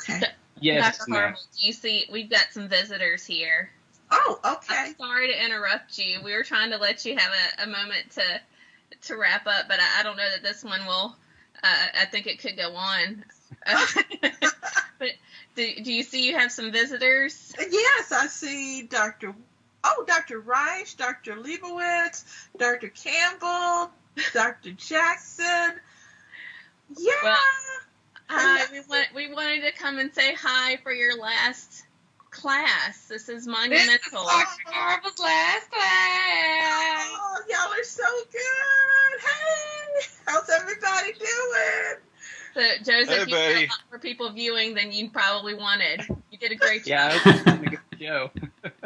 Okay. Yes, Dr. ma'am. Harville, do you see, we've got some visitors here. Oh, okay. I'm sorry to interrupt you. We were trying to let you have a moment to wrap up, but I don't know that this one will. I think it could go on. But do you see you have some visitors? Yes, I see Dr. Reich, Dr. Leibowitz, Dr. Campbell, Dr. Jackson. Yeah. Well, we wanted to come and say hi for your last class. This is monumental. This is Dr. Harville's last class. Oh, y'all are so good. Hey, how's everybody doing? So, Joseph, Hey, you had a buddy. lot more people viewing than you probably wanted. You did a great job. Yeah, it's been a good show.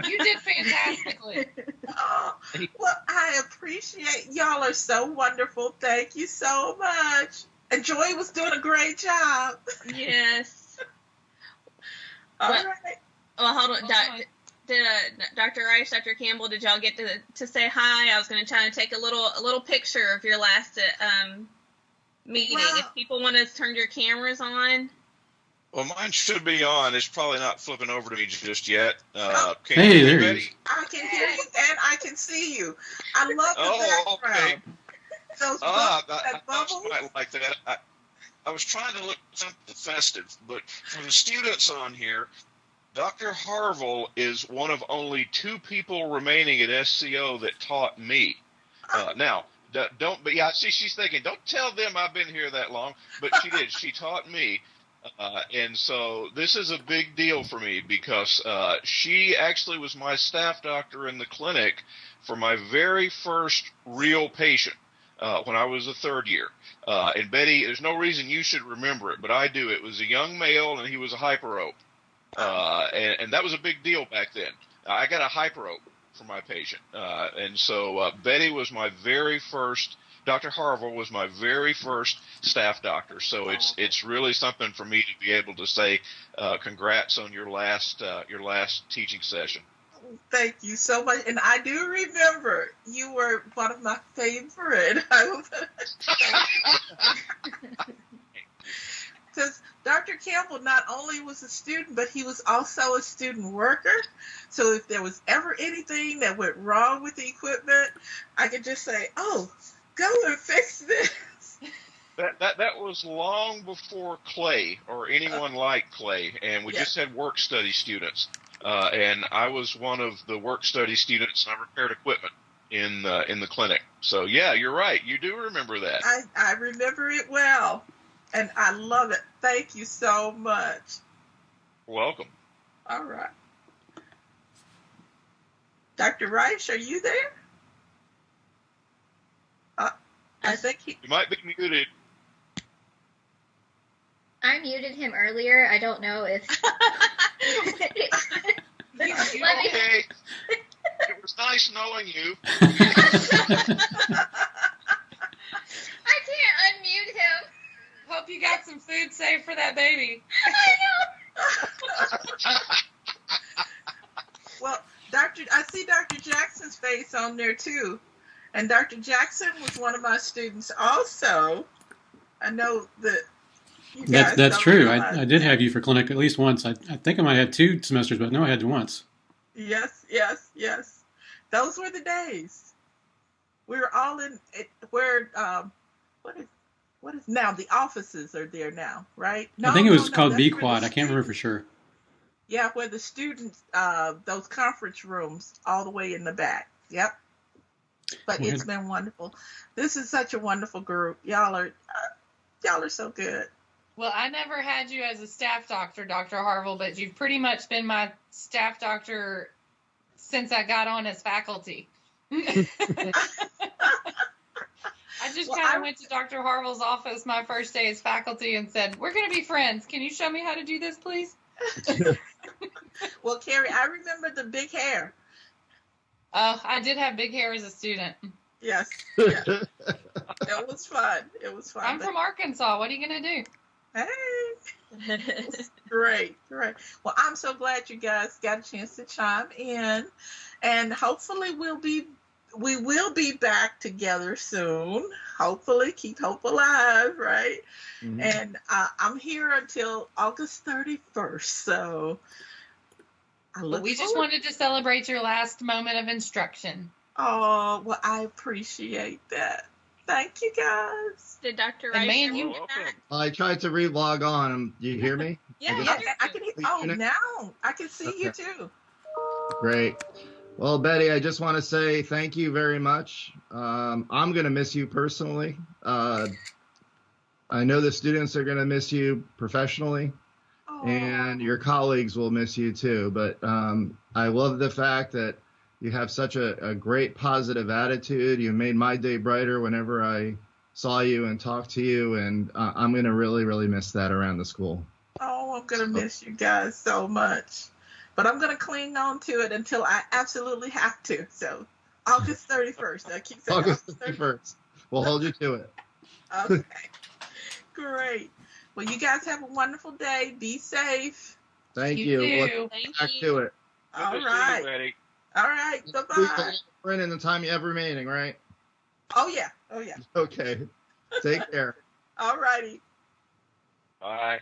You did fantastically. Oh, well, I appreciate y'all are so wonderful. Thank you so much. And Joy was doing a great job. Yes. All Well, right. Well, hold on. Did Dr. Reich, Dr. Campbell, did y'all get to say hi? I was going to try to take a little picture of your last meeting. Wow. If people want to turn your cameras on. Well, mine should be on. It's probably not flipping over to me just yet. Can Hey, you hear there me, he Betty? is. I can hear you and I can see you. I love the Oh, background. okay. Those I that bubbles. might like that. I was trying to look something festive, but for the students on here, Dr. Harville is one of only 2 people remaining at SCO that taught me. Now, don't. But yeah, see, she's thinking, don't tell them I've been here that long. But she did. She taught me, and so this is a big deal for me because she actually was my staff doctor in the clinic for my very first real patient when I was a third year. And Betty, there's no reason you should remember it, but I do. It was a young male, and he was a hyperope. And that was a big deal back then. I got a hyperope for my patient. And so Betty was my very first, Dr. Harville was my very first staff doctor. So it's really something for me to be able to say congrats on your last teaching session. Thank you so much. And I do remember you were one of my favorite. Because Dr. Campbell not only was a student, but he was also a student worker. So if there was ever anything that went wrong with the equipment, I could just say, oh, go and fix this. That was long before Clay or anyone like Clay, and we just had work study students. And I was one of the work study students, and I repaired equipment in the clinic. So yeah, you're right. You do remember that. I remember it well, and I love it. Thank you so much. Welcome. All right. Dr. Reich, are you there? I think he... You might be muted. I muted him earlier. I don't know if... Okay. It was nice knowing you. I can't unmute him. Hope you got some food saved for that baby. I know. Well, I see Dr. Jackson's face on there too. And Dr. Jackson was one of my students also. I know that you guys That's don't true. realize. I did have you for clinic at least once. I think I might have had 2 semesters, but no, I had you once. Yes. Those were the days. We were all in where what is now the offices are there now, right? No, I think it was called that's B where Quad. the I can't remember for students- sure. Yeah, where the students, those conference rooms all the way in the back. Yep. But Well, it's been wonderful. This is such a wonderful group. Y'all are so good. Well, I never had you as a staff doctor, Dr. Harville, but you've pretty much been my staff doctor since I got on as faculty. I just kind of went to Dr. Harville's office my first day as faculty and said, we're going to be friends. Can you show me how to do this, please? Well, Carrie, I remember the big hair. Oh, I did have big hair as a student. Yes. It was fun. I'm from Arkansas. What are you going to do? Hey. Great. Well, I'm so glad you guys got a chance to chime in, and hopefully we will be back together soon. Hopefully, keep hope alive, right? Mhm. And I'm here until August 31st, so I But look we just forward. wanted to celebrate your last moment of instruction. Oh, well, I appreciate that. Thank you, guys. Did Dr. And Rice man, hear you- that? Welcome. I tried to re-log on. Do you hear me? Yeah, guess- Yeah, yeah. I can hear. Please Oh, connect. now I can see you Okay. too. Great. Well, Betty, I just want to say thank you very much. I'm going to miss you personally. I know the students are going to miss you professionally, Oh, and your colleagues will miss you too. But I love the fact that you have such a great positive attitude. You made my day brighter whenever I saw you and talked to you, and I'm going to really, really miss that around the school. oh, I'm gonna miss you guys so much, but I'm gonna cling on to it until I absolutely have to. So, August 31st. I keep saying August August 31st. 31st. We'll hold you to it. Okay, great. Well, you guys have a wonderful day. Be safe. Thank You you. We'll too. Thank back you. to it. Good All to see you, right. Betty. All right. Please Bye-bye. print in the time you have remaining, right? Oh yeah. Oh yeah. Okay. Take care. All righty. Bye.